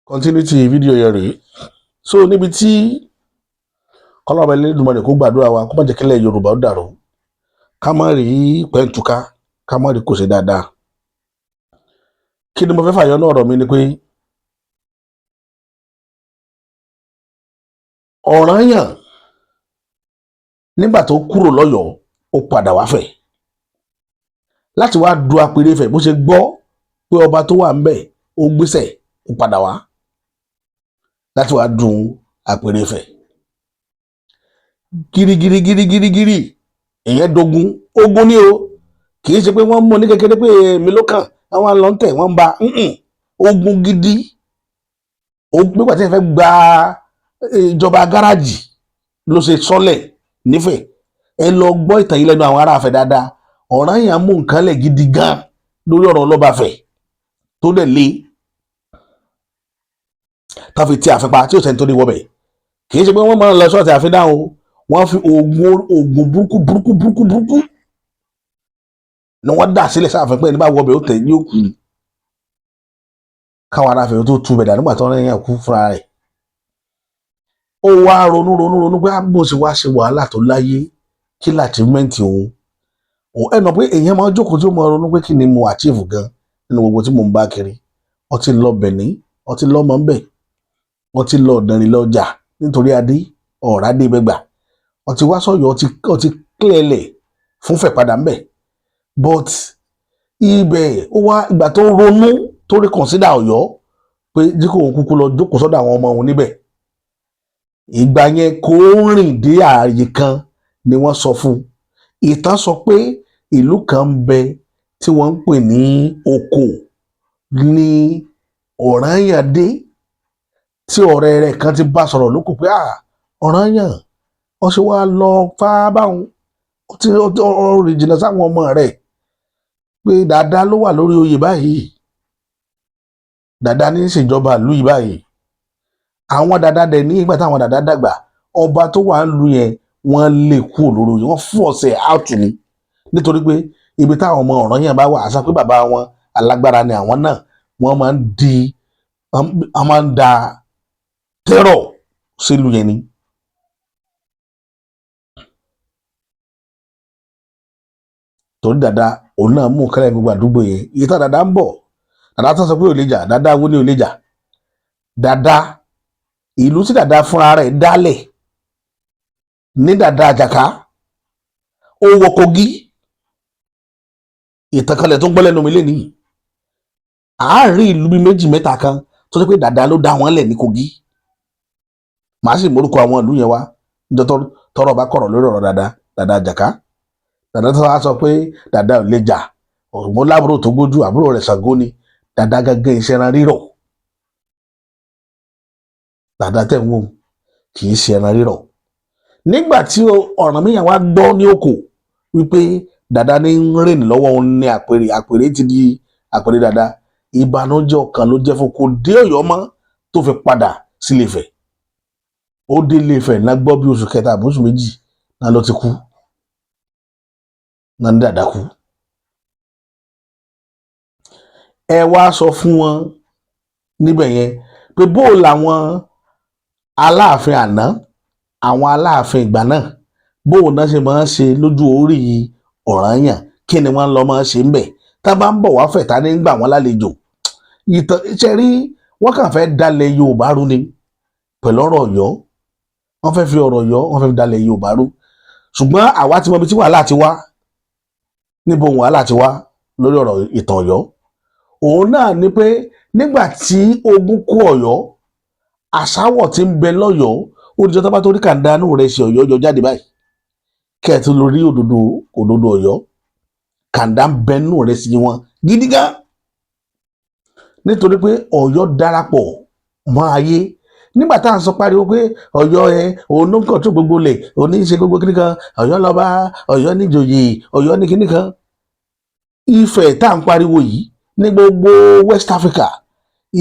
continuity fídíò yẹn rèé so níbi tí kọlọ́ọ̀bẹ Elédùmarè kó gbàdúrà wa kó má jẹ́ kílẹ̀ Yorùbá ó dàrú ká má rí pẹ́ǹtùká ká má rí kò ṣe dáadáa kí ni mo fẹ́ fàyọ náà ọ̀rọ̀ mi ni pé Ọ̀rànyàn nígbà tó kúrò lọ́yọ̀ọ́ ó padà wá fẹ̀ láti wá du apèrè Ifẹ̀ bó ṣe gbọ́ pé ọba tó wà ń bẹ̀ ó gbéṣẹ̀ ó padà wá láti wá dun apèrè Ifẹ̀ gírígírí ìyẹn dogun ogun ni o kì í ṣe pé wọ́n mú ní kékeré pé èmi ló kàn àwọn àlọ́ntẹ̀ wọ́n ń ba ogun gidi nígbà tí ẹ fẹ́ gba ìjọba gáràjì ló ṣe sọ́lẹ̀ nífẹ̀ ẹ lọ gbọ́ ìtàn yìí lẹ́nu àwọn ará Ifẹ̀ dáadáa Ọ̀rànyàn mú nǹkan lẹ̀ gidi gan lórí ọ̀rọ̀ Ọlọ́bàfẹ̀ tó dẹ̀ lé táfi tí àfipá tí ò sẹ́ni tó ní wọ́bẹ̀ kì í ṣe pé wọ́n máa ń lọ ṣọ́ọ̀tì àfidá o wọ́n fi oògùn burúkú ni wọ́n dà sílẹ̀ sáfẹ́ pé ẹni bá wọ́bẹ̀ ó tẹ̀ ní òkú káwọn ará Ifẹ̀ tó tú bẹ̀dà nígbà tó Ọ̀rànyàn kú fúnra rẹ̀ ó wá ronú pé bó ṣe wá ṣe wàhálà tó láyé kí làtìmẹ́ǹtì òun ẹ mọ̀ pé èèyàn máa jókòó tí ó máa ronú pé kí ni mo achieve gan nínú gbogbo tí mo ń bá kiri ọtí lọ Bẹ̀ní ọtí lọ mọ́ ń bẹ̀ ọtí lọ Ọ̀dànrìn lọ́jà nítorí adé ọ̀rá dé bẹ́gbà ọtí wá sọ̀yọ̀ ọtí kílẹ̀lẹ̀ fún Ifẹ̀ padà ń bẹ̀ but ibẹ̀ ó wá ìgbà tó ronú tó rí consider Ọ̀yọ́ pé díkò òun kúkú lọ jókòó sọ́dọ̀ àwọn ọmọ òun níbẹ̀ ìgbà yẹn kò rìn dé ààyè kan ni wọ́n sọ fún ìtàn sọ pé ìlú kan ń bẹ tí wọ́n ń pè ní Oko ní Ọ̀rànyàn dé tí ọ̀rẹ́ rẹ̀ kan ti bá sọ̀rọ̀ lóko pé Ọ̀rànyàn ó ṣe wá lọ fá báwọn ó rí jìnnà sáwọn ọmọ rẹ̀ pé Dàda ló wà lórí oyè báyìí Dàda ní í ṣèjọba ìlú yìí báyìí àwọn Dàda dẹ̀ ní ìgbà táwọn Dàda dàgbà ọba tó wà ń lu yẹn wọ́n lè kú olóró yìí wọ́n fọ́ọ̀sẹ̀ out ni nítorí pé ibi táwọn ọmọ Ọ̀rànyàn bá wà àṣà pé bàbá wọn alágbára ni àwọn náà wọ́n máa ń da tẹ́rọ̀ sílùú yẹn ni. torí Dàda òun náà mú kẹrẹ gbogbo àdúgbò yẹn iye tá Dàda ń bọ̀ Dàda tó sọ pé ò lè jà Dàda wo ni ò lè jà Dàda ìlú tí Dàda fúnra rẹ̀ dálẹ̀ ní Dàda Àjàká ó wọ Kogi ìtànkálẹ̀ tó ń gbọ́ lẹ́nu mi lẹ́nìí àárín ìlú bíi méjì mẹ́ta kan tó ṣe pé Dàda ló dá wọn lẹ̀ ní Kogi màá sì morúkọ àwọn ìlú yẹn wá níjọ́ tọ́rọ̀ bá kọ̀rọ̀ lórí ọ̀rọ̀ Dàda Àjàká Dàda tó wá sọ pé Dàda ò lè jà òun lábúrò tó gbójú àbúrò rẹ̀ Ṣàngó ni Dàda gángan iṣẹ́ ẹran rírọ̀ Dàda tẹ̀ ń wò kì í ṣe ẹran rírọ̀ nígbà tí Ọ̀rànmíyàn wá gbọ́ ní Oko wípé Dàda ní ń rìn lọ́wọ́ òun ní àpèrè ti di àpèrè Dàda ìbànújẹ́ ọkàn ló jẹ́ fún kò dé Ọ̀yọ́ mọ́ tó fi padà sí Ilé-Ifẹ̀ ó dé Ilé-Ifẹ̀ náà gbọ́ bí oṣù kẹta àbí oṣù méjì náà ló ti kú náà ní Dàda kú ẹ wá sọ fún wọn níbẹ̀ yẹn pé bó làwọn Aláàfin àná àwọn Aláàfin ìgbà náà bóun náà ṣe máa ń ṣe lójú orí Ọ̀rànyàn kí ni wọ́n lọ máa ń ṣe ń bẹ̀ tá a bá ń bọ̀ wá fẹ̀ ta ní gbà wọ́n lálejò ìtàn ṣe rí wọ́n kàn fẹ́ dalẹ̀ Yorùbá rú ni pẹ̀lú ọ̀rọ̀ Ọ̀yọ́ wọ́n fẹ́ fi ọ̀rọ̀ Ọ̀yọ́ wọ́n fẹ́ fi dalẹ̀ Yorùbá rú ṣùgbọ́n àwa ti mọ ibi tí wàhálà ti wá níbo wàhálà ti wá lórí ọ̀rọ̀ ìtàn Ọ̀yọ́ òun náà ni pé nígbà tí ogun kó Ọ̀yọ́ àṣàwọ̀ tí ń bẹ lọ́yọ̀ọ́ olùjọ́ tó bá tó rí kàńdánù rẹ̀ ṣe Ọ̀yọ́ yọ jáde báyìí kẹ́ẹ̀tù lórí òdodo Ọ̀yọ́ kàńdá ń bẹ nù rẹ̀ sí wọn gidi gan nítorí pé Ọ̀yọ́ darapọ̀ mọ́ ayé nígbà tá à ń sọ pariwo pé Ọ̀yọ́ òun ló ń kàn tó gbogbo lẹ̀ òun ní í ṣe gbogbo kíní kan Ọ̀yọ́ lọ́ba Ọ̀yọ́ níjòyè Ọ̀yọ́ ní kíní kan Ifẹ̀ tá à ń pariwo yìí ní gbogbo West Africa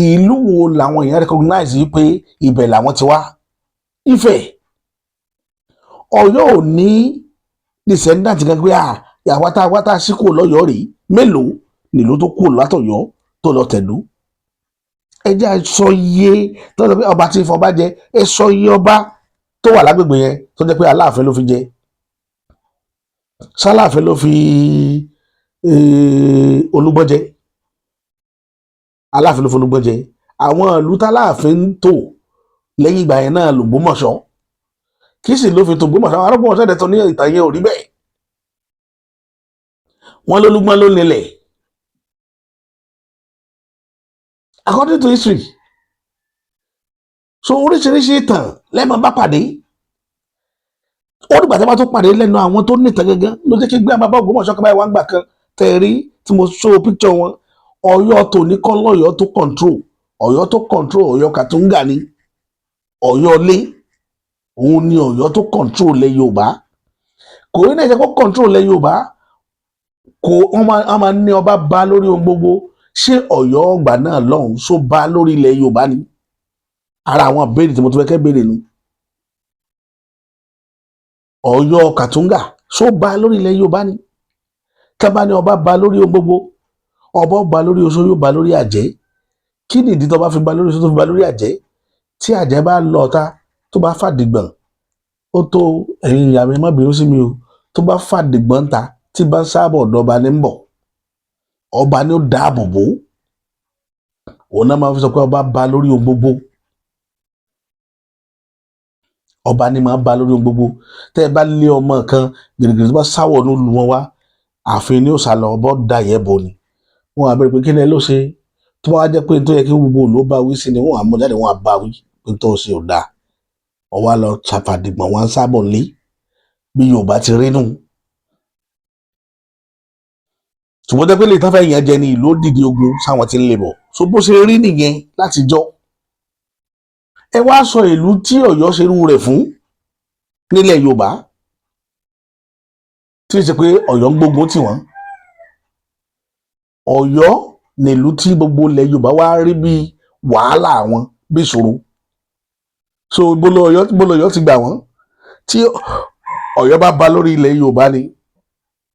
ìlú wo làwọn èèyàn recognize yìí pé ibẹ̀ làwọn ti wá Ifẹ̀ Ọ̀yọ́ ò ní descendant kan pé àwátá sí kò lọ́yọ̀ọ́ rí mélòó nílùú tó kù látọ̀yọ́ tó lọ tẹ̀lú ẹ jẹ́ sọ iye tó ń sọ pé ọba tí ìfọba jẹ, ẹ sọ iye ọba tó wà lágbègbè yẹn tó jẹ́ pé Aláàfin ló fi jẹ. Ṣáláàfin ló fi Olúgbọ́n jẹ, Aláàfin ló fi Olúgbọ́n jẹ. Àwọn ìlú táláàfin ń tò lẹ́yìn ìgbà yẹn náà l'Ògbómọ̀ṣọ́, kí sì ló fi t'Ògbómọ̀ṣọ́? Àwọn Ògbómọ̀ṣọ́ ẹ̀dẹ̀ tó ní ìtàn yẹn ò rí bẹ́ẹ̀. Wọ́n l'Olúgbọ́n ló nílẹ̀ according to history. So oríṣiríṣi ìtàn lẹ́mọ̀ bá pàdé. Ó dìgbà tí a bá tó pàdé lẹ́nu àwọn tó nìtàn gangan ló jẹ́ kí gbé àbábá Ògbómọ̀ṣọ́ kan báyìí wá ń gbà kan tẹ̀rí tí mo show picture wọn. Ọ̀yọ́ tòní kọ́ l'Ọ̀yọ́ tó control. Ọ̀yọ́ tó control Ọ̀yọ́ Kàtúngà ni. Ọ̀yọ́ lé òun ni Ọ̀yọ́ tó control lẹ̀ Yorùbá. Kò ní ẹ̀jẹ̀ kó control lẹ̀ Yorùbá. Wọ́n máa ní ọba bá lórí ohun gbogbo. Ṣé Ọ̀yọ́ ọgbà náà lọ́hùn só bá lórí ilẹ̀ Yorùbá ni? Ara àwọn ìbéèrè tí mo tún fẹ́ kẹ́ béèrè nu. Ọ̀yọ́ Kàtúngà só bá lórí ilẹ̀ Yorùbá ni? Tábà ní ọba bá lórí ohun gbogbo, ọba bá lórí oṣó, yóò bá lórí àjẹ́. Kí nìdí tó bá fi bá lórí oṣó tó fi bá lórí àjẹ́? Tí àjẹ́ bá lọ ọ̀tá tó bá fàdìgbọ̀n, ó tó ẹ̀yin ìyá mi má bínú sí mi o, tó bá fàdìgbọ̀n ta tí bá ń sábọ̀ ọ̀dọ̀ ọba ní ń bọ̀, ọba ni ó dáàbò bò. Òun náà máa fi sọ pé ọba bá lórí ohun gbogbo. Ọba ni máa bá lórí ohun gbogbo. Tẹ́ ẹ bá lé ọmọ kan gìrìgìrì tó bá sáwọ̀ ní olú wọn wá, ààfin ni ó sá lọ, ọba dá yẹ bò ni. Wọ́n á bẹ̀rẹ̀ pé kí ni ẹ ló ṣe? Tó bá wá jẹ́ pé tó yẹ kí gbogbo òlò bá wí sí ni wọ́n á mú jáde, wọ́n á bá wí pé tó ṣe ò dáa. Ọwọ́ á lọ ṣàfàdìgbọ̀n, wọ́n á sábọ̀ lé bí Yorùbá ti rí nù. Ṣùgbọ́n jẹ́ pé lè tán fẹ́ yẹn jẹ ní ìlú òdìdí ogun sáwọn tí ń lè bọ̀. So bó ṣe rí nìyẹn láti jọ́. Ẹ wá sọ ìlú tí Ọ̀yọ́ ṣe irú rẹ̀ fún nílẹ̀ Yorùbá tí ó ṣe pé Ọ̀yọ́ ń gbógun tì wọ́n. Ọ̀yọ́ nílùú tí gbogbo ilẹ̀ Yorùbá wá rí bí wàhálà wọn, bí ìṣòro. So bolo Ọ̀yọ́ ti gbà wọ́n. Tí Ọ̀yọ́ bá ba lórí ilẹ̀ Yorùbá ni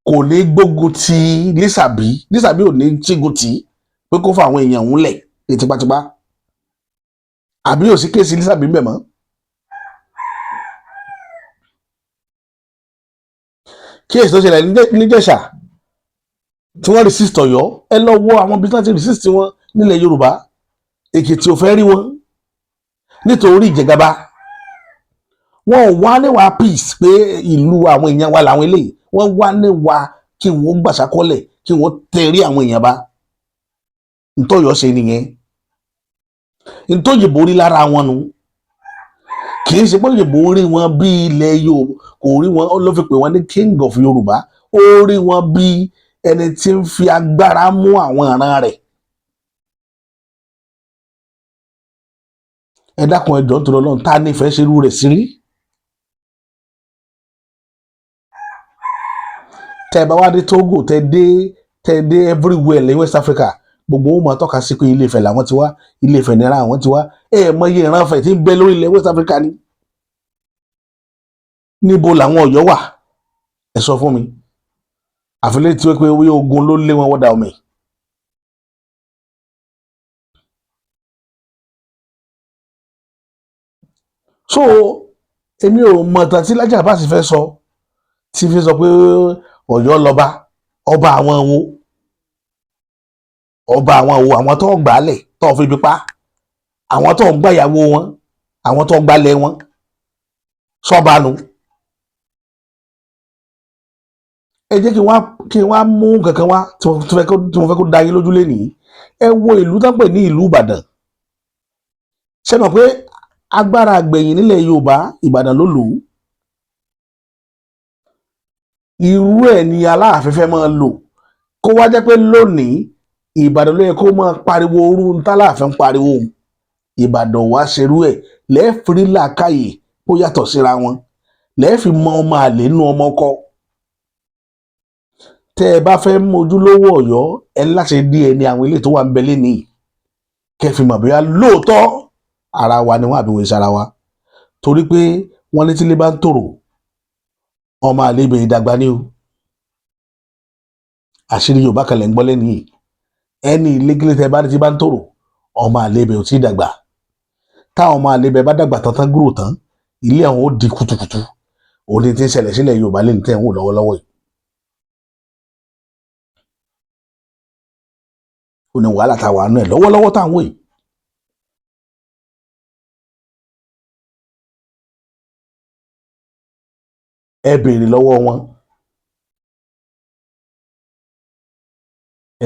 kò ní gbógun ti Lísàbí ò ní tígun tì pé kó fa àwọn èèyàn òun lẹ̀ ní tipátipá. Àbí ò sí kéèsì Lísàbí ń bẹ̀ mọ́. Kéèsì tó ṣẹlẹ̀ níjẹ̀ṣà tí wọ́n resist Ọ̀yọ́, ẹ lọ wo àwọn ibi tí wọ́n ti resist wọn nílẹ̀ Yorùbá. Èkìtì ò fẹ́ rí wọn nítorí ìjẹgàba. Wọn ò wá níwà peace pé ìlú àwọn èèyàn wa làwọn eléyìí. Wọ́n wá níwà kí wọ́n gbàṣàkọ́lẹ̀, kí wọ́n tẹ̀rí àwọn èèyàn bá. Ntọ́yọ̀ ṣe nìyẹn. Ntọ́yìnbó rí lára wọn nu. Kì í ṣe pé òyìnbó rí wọn bí ilẹ̀ Yorùbá, kò rí wọn, ó ló fi pè wọ́n ní king of Yorùbá. Ó rí wọn bí ẹni tí ń fi agbára mú àwọn ìran rẹ̀. Ẹ dákun ẹ jọ̀ọ́ nítorí Ọlọ́run, ta ní ìfẹ́ ṣerú rẹ̀ sí rí? Tẹ́ bá wá dé Togo, tẹ́ dé everywhere lẹ́yìn West Africa, gbogbo wọn máa tọ́ka sí pé Ilé-Ifẹ̀ làwọn ti wá, Ilé-Ifẹ̀ nira àwọn ti wá. Ẹ mọ iye ìran Ifẹ̀ tí ń bẹ lórí ilẹ̀ West Africa ni. Níbo làwọn Ọ̀yọ́ wà? Ẹ sọ fún mi. Àfilẹ́ tí wọ́n pé wí ogun ló lé wọn wọ́dà omi. So èmi ò mọ̀ tán tí Lájí Abbas fẹ́ sọ, tí fi sọ pé Ọ̀yọ́ lọ́ba, ọba àwọn wo? Ọba àwọn wo? Àwọn tó ń gbálẹ̀ tó ń fi ibi pa, àwọn tó ń gbàyàwó wọn, àwọn tó ń gbálẹ̀ wọn, sọ́ba nu. Ẹ jẹ́ kí wọ́n mú kankan wá tí mo fẹ́ kó dá yín lójú lénìí. Ẹ wo ìlú tó ń pè ní ìlú Ìbàdàn. Ṣé mọ̀ pé agbára àgbẹ̀yìn nílẹ̀ Yorùbá Ìbàdàn ló lò ó? Irú ẹ̀ ni Aláàfin fẹ́ máa lò. Kó wá jẹ́ pé lónìí Ìbàdàn ló yẹ kó máa pariwo orú t'Aláàfin pariwo. Ìbàdàn wá ṣerú ẹ̀ lẹ́ẹ̀fìrí làákàyè kó yàtọ̀ síra wọn. Lẹ́ẹ̀fì mọ ọmọ àlè nínú ọmọ ọkọ. Tẹ́ ẹ bá fẹ́ mójú lówó Ọ̀yọ́, ẹ láti DNA àwọn ilé tó wà ń bẹ lénìí. Kẹfì mọ̀ bóyá lóòótọ́ ara wa ni wọ́n àbí wọ́n ìṣara wa. Torí pé wọ́n létí lé bá ń tòrò, ọmọ àlè ibẹ̀ ìdàgbà ni o. Àṣírí Yorùbá kan lẹ̀ ń gbọ́ lénìí. Ẹni ilé kílé tẹ́ bá ní ti bá ń tòrò, ọmọ àlebẹ̀ ò tí ì dàgbà táwọn ọmọ àlebẹ̀ bá dàgbà tán gúrò tán ilé àwọn ó di kutukutu òun ni ti ń ṣẹlẹ̀ sílẹ̀ Yorùbá lẹ́nu tẹ́ ń wò lọ́wọ́lọ́wọ́ yìí. ó ní wàhálà táwa nù ẹ̀ lọ́wọ́lọ́wọ́ táwọn wò yìí. ẹ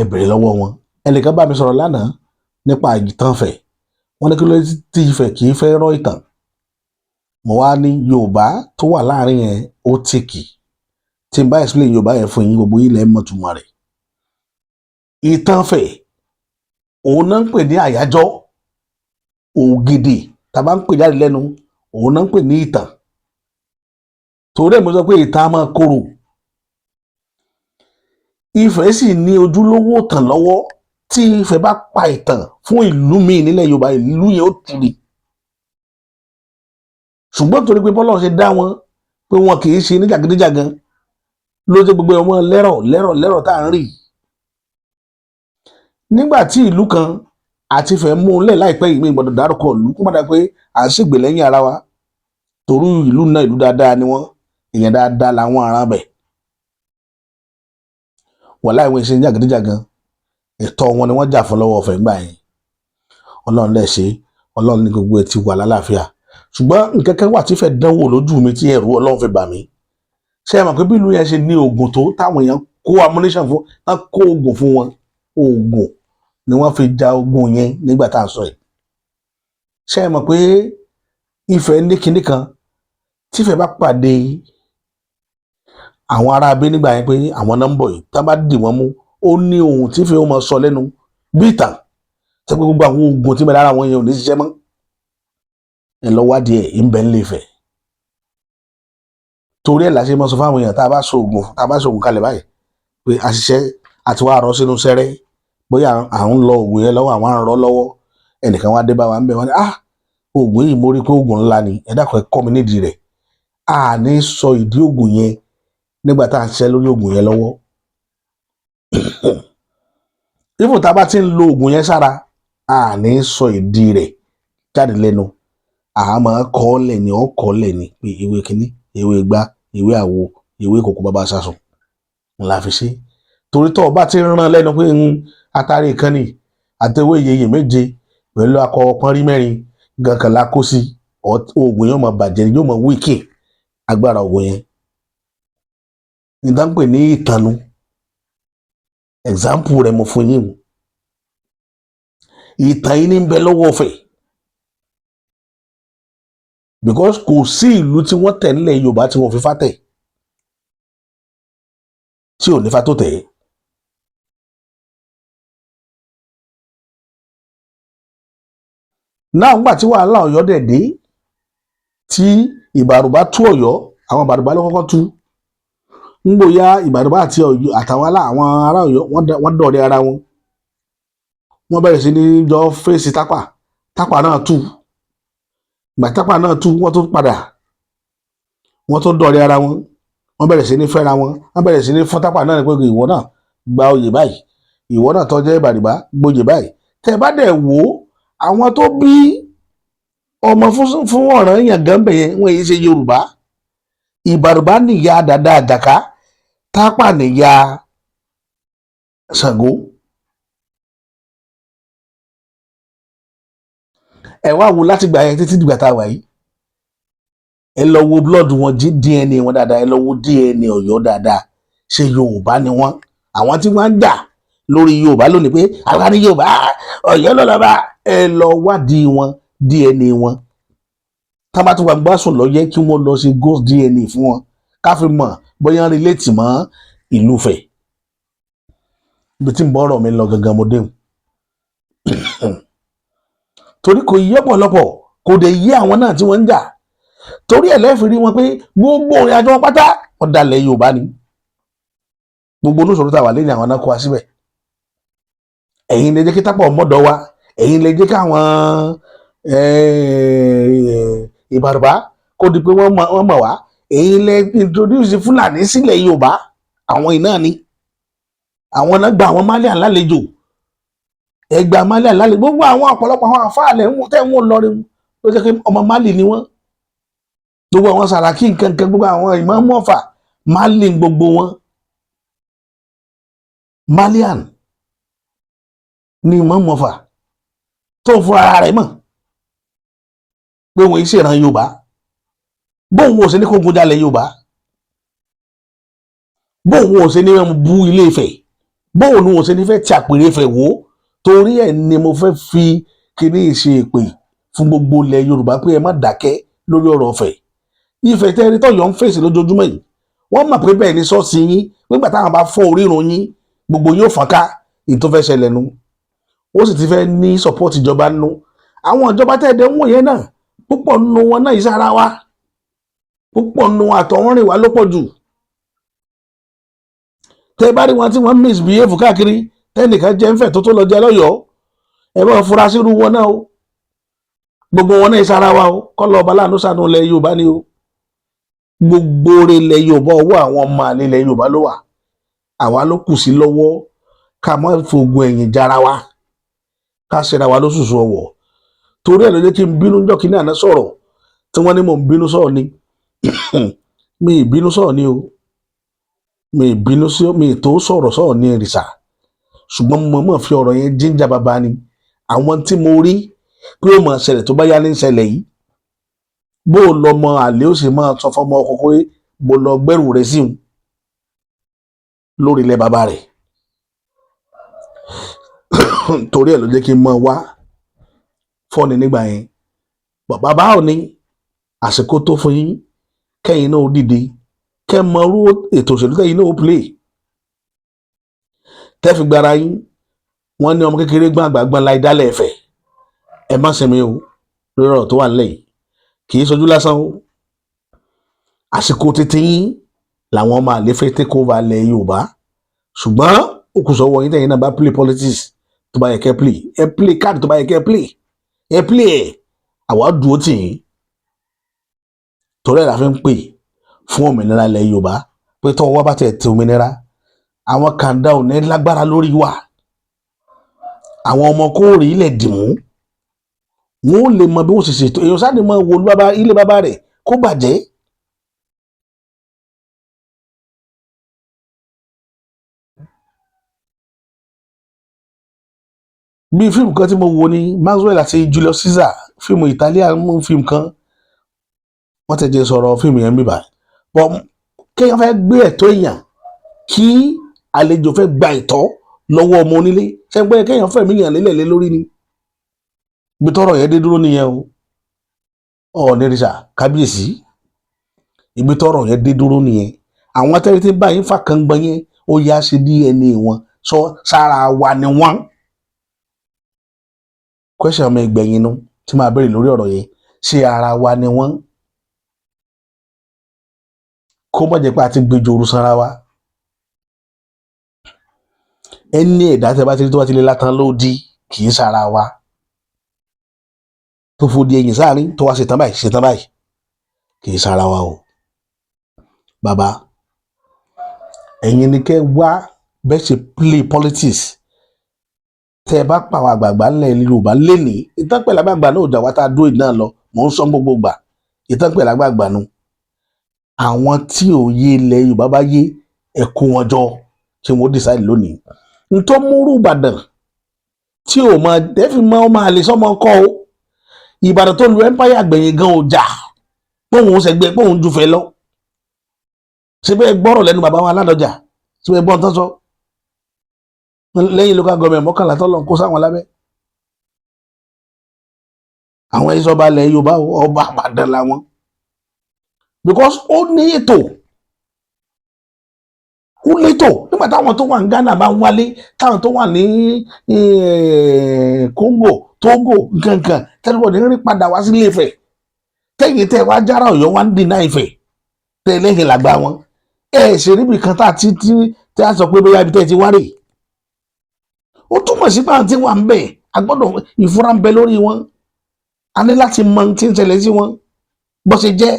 béèrè lọ́wọ́ wọn ẹnìkan bá mi sọ̀rọ̀ lánàá nípa ìtàn Ifẹ̀ wọ́n ní kí ló ti Ifẹ̀ kì í fẹ́ rọ́ ìtàn mo wá ní Yorùbá tó wà láàrin yẹn ó tìkì tí n bá explain Yorùbá yẹn fún yín gbogbo ilẹ̀ mọ̀túmọ̀ rẹ̀. ìtàn Ifẹ̀ òun náà ń pè ní àyájọ́ ògidì tàbá ń pè jáde lẹ́nu òun náà ń pè ní ìtàn torí ẹ̀ mo sọ pé ìtàn á máa korò. Ifẹ̀ sì ní ojúlówó ìtàn lọ́wọ́ tí Ifẹ̀ bá pa ìtàn fún ìlú míì nílẹ̀ Yorùbá ìlú yẹn ó tù ní. ṣùgbọ́n torí pé bọ́lá ṣe dá wọn pé wọn kì í ṣe ní jàgídíjàgan ló jẹ́ gbogbo ọmọ lẹ́rọ̀ tá à ń rí. nígbà tí ìlú kan àti Ifẹ̀ mú un lẹ̀ láìpẹ́ yìí mi gbọ́dọ̀ dárúkọ ìlú kó má dá pé à ń ṣègbè lẹ́yìn ara wa torí ìlú náà ìlú dáadáa ni wọ́n èèyàn dáadáa làwọn ará bẹ̀. wọ́n láì wọ́n ṣe ní jàgídíjàgan ẹ̀tọ́ wọn ni wọ́n jà fún lọ́wọ́ Ifẹ̀ ńgbà yẹn Ọlọ́run lẹ̀ ṣe Ọlọ́run ní gbogbo ẹ̀ ti wà lálàáfíà ṣùgbọ́n nǹkan kan wà tí Ifẹ̀ dánwò lójú mi tí ẹ̀rù Ọlọ́run fi bà mí ṣé ẹ mọ̀ pé bí ìlú yẹn ṣe ní oògùn tó táwọn èèyàn kó ammunition fún tán kó oògùn fún wọn oògùn ni wọ́n fi ja ogun yẹn nígbà tá à ń sọ yìí ṣé ẹ mọ̀ pé Ifẹ̀ ní kinní kan tí Ifẹ̀ bá pàdé àwọn ará abé nígbà yẹn pé àwọn náà ń bọ̀ yìí tá bá dì wọ́n mú ó ní ohun tí Ifẹ̀ ó máa sọ lẹ́nu bí ìtàn ṣé pé gbogbo àwọn oògùn tí mo dára wọn yẹn ò ní ṣiṣẹ́ mọ́ ẹ lọ wádìí ẹ̀ ń bẹ ń lè Ifẹ̀ torí ẹ̀ la ṣe máa sọ fáwọn èèyàn tá a bá so oògùn kalẹ̀ báyìí pé àṣìṣe àti wàá rọ sínú sẹ́rẹ́ bóyá à ń lọ oògùn yẹn lọ́wọ́ àwọn àrùn rọ lọ́wọ́ ẹnìkan wá dé bá wa ń bẹ wọn ni oògùn yìí mo rí pé oògùn ńlá ni ẹ dákun ẹ kọ́ mi nídìí rẹ̀ a ní sọ ìdí oògùn yẹn nígbà tá à ń ṣiṣẹ́ lórí oògùn yẹn lọ́wọ́ ifo tá a bá ti ń lo oògùn yẹn sára a ní sọ ìdí rẹ̀ jáde lẹ́nu àmọ́ kọ́ọ̀lẹ̀ ni ọkọ̀ọ̀lẹ̀ ni pé ewé kínní ewé igbá ewé àwo ewé kòkó bàbá sásùn ńlá fi ṣe torí tó o bá ti rán lẹ́nu pé atari ìkànnì àtẹwé yeye méje pẹ̀lú akọ pọ́nrí mẹ́rin gànkànlá kó sí oògùn yóò máa bàjẹ́ yóò máa wíkì agbára oògùn yẹn ìdánpè ní ìtànú example rẹ̀ mo fún yín ìtàn yìí ní ń bẹ lọ́wọ́ Ifẹ̀ because kò sí ìlú tí wọ́n tẹ̀ nílẹ̀ Yorùbá tí wọ́n fi fá tẹ̀ tí ò ní fa tó tẹ̀ ẹ́. náà ńgbà tí wàhálà Ọ̀yọ́ dẹ̀ dé tí Ìbàrùbá tú Ọ̀yọ́ àwọn Ìbàrùbá ló kọ́kọ́ tú ńgbòyà Ìbàrùbá àti Ọ̀yọ́ àtàwọn àwọn ará Ọ̀yọ́ wọ́n dọ̀rẹ́ ara wọn wọ́n bẹ̀rẹ̀ sí ní jọ fèsì tápà náà tú ìgbà tápà náà tú wọ́n tún padà wọ́n tún dọ̀rẹ́ ara wọn wọ́n bẹ̀rẹ̀ sí ní fẹ́ra wọn wọ́n bẹ̀rẹ̀ sí ní fún tápà náà ní pé ìwọ náà gba oyè báyìí ìwọ náà tó jẹ́ Ìbàrùbá gbóyè báyìí tẹ́ bá dẹ̀ wò ó àwọn tó bí ọmọ fún ọ̀ràn yàn gánbẹ̀ yẹn wọ́n yìí ṣe Yorùbá Ìbàrùbá nìyá Dàda Àjàká tápà nìyá Ṣàngó ẹ wá wo láti gbà yẹn títí dìgbà tá a wà yìí ẹ lọ wo blood wọn DNA wọn dáadáa ẹ lọ wo DNA Ọ̀yọ́ dáadáa ṣe Yorùbá ni wọn àwọn tí wọ́n ń jà lórí Yorùbá lónìí pé àwa ní Yorùbá Ọ̀yọ́ lọlọba ẹ lọ wádìí wọn DNA wọn tábà tó wà gbásùn lọ yẹ kí wọ́n lọ ṣe ghost DNA fún wọn ká fi mọ̀ bóyá relate mọ́ ìlú Ifẹ̀ ibi tí ń bọ ọ̀rọ̀ mi lọ gangan mo déhùn torí kò yí ọ̀pọ̀lọpọ̀ kò dé yí àwọn náà tí wọ́n ń jà torí ẹ̀ lẹ́ẹ̀fì rí wọn pé gbogbo ìrìn àjò wọn pátá wọn dalẹ̀ Yorùbá ni gbogbo olóṣòro tá a wà lẹ́yìn àwọn náà kó wa síbẹ̀ ẹ̀yin lè jẹ́ kí tápọ̀ mọ́dọ̀ wa ẹ̀yin lè jẹ́ káwọn Ìbàrùbá kó di pé wọ́n mọ̀ wá ẹ̀yin lè introduce Fúlàní sílẹ̀ Yorùbá àwọn iná ni àwọn náà gba àwọn Malian lálejò Ẹ̀gbá Mali àlálẹ̀ gbogbo àwọn ọ̀pọ̀lọpọ̀ àwọn àfáàlẹ̀ ń tẹ́ wọn lọrin ló jẹ́ pé ọmọ Mali ni wọ́n gbogbo àwọn Sàràkí nkankan gbogbo àwọn Ìmáàmù Ọ̀fà Mali gbogbo wọn Malian ni Ìmáàmù Ọ̀fà tó ń fún ara rẹ̀ mọ̀ pé wọ́n yìí ṣèràn Yorùbá bóun ò sí ní kógun jalè Yorùbá bóun ò sí ní bú Ilé Ifẹ̀ bóun ò sí ní fẹ́ tí àpèrè Ifẹ̀ wò torí ẹ̀ ni mo fẹ́ fi kíní ṣe èpè fún gbogbo ilẹ̀ Yorùbá pé ẹ má dákẹ́ lórí ọ̀rọ̀ Ifẹ̀. Ifẹ̀ tẹ́rí tọ́yọ̀ ń fèsì lójoojúmọ́ yìí wọ́n mọ̀ pé bẹ́ẹ̀ ni ṣọ́ọ̀ṣì yín nígbà táwọn bá fọ́ orírun yín gbogbo yóò fọ́nká èyí tó fẹ́ ṣẹlẹ̀ nu ó sì ti fẹ́ ní support ìjọba nu àwọn ìjọba tẹ́ẹ̀dẹ̀ ń wò yẹn náà púpọ̀ nínú wọn náà ìsára wa púpọ̀ nínú àtọ̀húnrìn wa ló pọ̀ jù tẹ́ bá rí wọn tí wọ́n misbehave káàkiri tẹ́nìkan jẹ́ ń fẹ̀ tó lọ jẹ́ lọ́yọ̀ọ́ ẹ bá fura sírú wọn náà o gbogbo wọn náà ìsára wa o kọ́ lọ́ọ́ bá láàánú sànú ilẹ̀ Yorùbá ni o gbogbo ilẹ̀ Yorùbá ọwọ́ àwọn ọmọ àlè ilẹ̀ Yorùbá ló wà àwa ló kù sí lọ́wọ́ ká má fogun ẹ̀yìn jára wa ká ṣera wa lóṣooṣù ọwọ́ torí ẹ̀ ló jẹ́ kí n bínú jọ́ kí ní àná sọ̀rọ̀ tí wọ́n ní mò ń bínú sọ̀rọ̀ ni mi ì bínú sọ̀rọ̀ ni o mi ì bínú sí mi ì tó sọ̀rọ̀ ní ìrìsà ṣùgbọ́n mo mọ̀ fi ọ̀rọ̀ yẹn jíjà bàbá ni àwọn tí mo rí pé ó mọ̀ ṣẹlẹ̀ tó bá yá ní ṣẹlẹ̀ yìí bó o lọ mọ àlè ó sì máa sọ fọmọ ọkọ pé mo lọ gbẹrù rẹ sí òun lórí ilẹ̀ bàbá rẹ̀ torí ẹ̀ ló jẹ́ kí n mọ wá fọ́ni nígbà yẹn bàbá ò ní àsìkò tó fún yín kẹ́yìn náà ó dìde kẹ́ mọ irú ètò òṣèlú kẹ́yìn náà ó play tẹ́fi gbára yín wọ́n ní ọmọ kékeré gbọ́n àgbà gbọ́n láì dálẹ̀ ẹ̀fẹ̀ ẹ má sinmi o lórí ọ̀rọ̀ tó wà nílẹ̀ yìí kì í sojú lásán o àsìkò tètè yín làwọn ọmọ àlè fẹ́ take over ilẹ̀ Yorùbá ṣùgbọ́n òkùsọ̀wọ́ yín tẹ̀yìn náà bá play politics tó bá yẹ kẹ́ play ẹ play card tó bá yẹ kẹ́ play ẹ play ẹ̀ àwa dúró tì yín torí ẹ̀ la fi ń pè fún òmìnira ilẹ̀ Yorùbá pé tọ́wọ́ wá bá tẹ̀ tẹ òmìnira àwọn kàńdá ò ní lágbára lórí wa àwọn ọmọ kó rí ilẹ̀ dìmú wọn ò lè mọ bí wọn ṣe ṣètò èèyàn sáà ní mọ wo ilé bàbá rẹ̀ kó bàjẹ́ bí fíìmù kan tí mo wò ní Maxwell àti Julius Caesar fíìmù Italian fíìmù kan wọ́n ti jẹ́ sọ̀rọ̀ fíìmù yẹn bíbá bọ́ kéèyàn fẹ́ gbé ẹ̀tọ́ èèyàn kí àlejò fẹ́ gba ẹ̀tọ́ lọ́wọ́ ọmọ onílé ṣẹ́gbẹ́ kéèyàn fẹ́ mí yàn lélẹ̀ lé lórí ni ibi tọ́rọ̀ yẹn dé dúró nìyẹn o ọ̀nìrìṣà kábíyèsí ibi tọ́rọ̀ yẹn dé dúró nìyẹn àwọn tẹ́lẹ̀ tí báyìí fà kàn gbọ́n yẹn ó yá ṣe DNA wọn sọ sára wa ni wọ́n question ọmọ ìgbẹ̀yìn nu tí máa béèrè lórí ọ̀rọ̀ yẹn ṣé ara wa ni wọ́n kó má jẹ́ pé a ti gbé jòrú sanra wa ẹni ẹ̀dá tẹ́ bá ti rí tó bá ti lé látàn lódì kì í sára wa tó fòdì ẹ̀yìn sáàrin tó wá ṣetán báyìí kì í sára wa o bàbá ẹ̀yin ni kẹ́ wá bẹ́ẹ̀ ṣe play politics tẹ́ ẹ bá pa àwọn àgbààgbà ńlẹ̀ Yorùbá lénìí ìtànpẹ̀lẹ̀ àgbààgbà náà ò jà wá tá a dúró ìdí náà lọ mò ń sọ gbogbo gbà ìtànpẹ̀lẹ̀ àgbààgbà nu àwọn tí òye ilẹ̀ Yorùbá bá yé ẹ̀kọ́ wọn jọ tí wọ́n decide lónìí ntọ́ múrú Ìbàdàn tí ò mọ tẹ́fì mọ́ ọmọ àlè sọ́mọ kọ́ o Ìbàdàn tó lu empire gbẹ̀yìn gan ọjà póun ṣẹgbẹ́ póun jùfẹ́ lọ síbẹ̀ gbọ́rọ̀ lẹ́nu bàbá wa Ládọjà síbẹ̀ gbọ́n tán sọ lẹ́yìn local government mọ́kànlá tọ́lọ̀ kó sáwọn lábẹ́ àwọn ìṣọba ilẹ̀ Yorùbá ọba Ìbàdàn làwọn because ó ní ètò nígbà táwọn tó wà ní Ghana bá ń wálé táwọn tó wà ní Congo Togo nǹkan tẹ́lifọ̀ ní rí padà wá sí Ilé-Ifẹ̀ tẹ́yìn tẹ́ wá jára Ọ̀yọ́ wá ń dínà Ifẹ̀ tẹ́ lẹ́yìn làgbà wọn ṣe níbi kan tá a sọ pé bóyá ibi tẹ́ ti wá rè ó túmọ̀ sí pé àwọn tí wà ń bẹ̀ agbọ́dọ̀ ìfura ń bẹ lórí wọn a ní láti mọ tí ń ṣẹlẹ̀ sí wọn bó ṣe jẹ́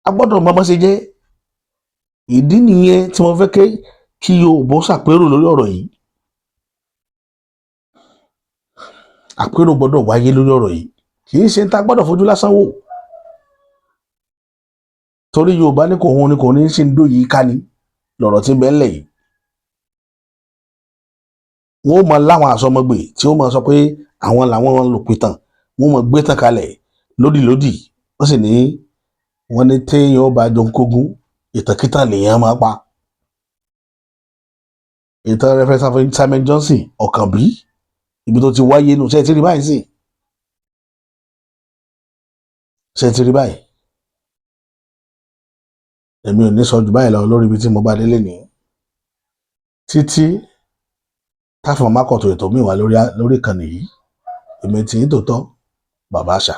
a gbọ́dọ̀ mọ bó ṣe jẹ́ ìdí nìyẹn tí mo fẹ́ kí Yorùbá ṣàpérò lórí ọ̀rọ̀ yìí. Àpérò gbọ́dọ̀ wáyé lórí ọ̀rọ̀ yìí, kì í ṣe ta gbọ́dọ̀ fojú lásán wò, torí Yorùbá ní kò hun ni kò ní ṣe ń dó yìí ká ní lọ̀rọ̀ tí bẹ́ẹ̀ lẹ̀ yìí. Wọ́n mọ láwọn àsọmọgbè tí ó mọ sọ pé àwọn làwọn lòpìtàn, wọ́n mọ gbé tàn kalẹ̀ lódìlódì, wọ́n sì ní wọ́n ní téèyàn ó bá donkógún ìtànkítàn lèèyàn máa pa. Ìtàn Reverend Samuel Johnson Ọ̀kànbí, ibi tó ti wáyé nù, ṣe ti rí báyìí sí, ṣe ti rí báyìí. Èmi ò ní sọ jù báyìí lọ lórí ibi tí mo bá délé ní títí táfọn mákọ̀tò ètò mi wà lórí ìkànnì yìí. Èmi tí ń tòótọ́ Bàbá Àṣà.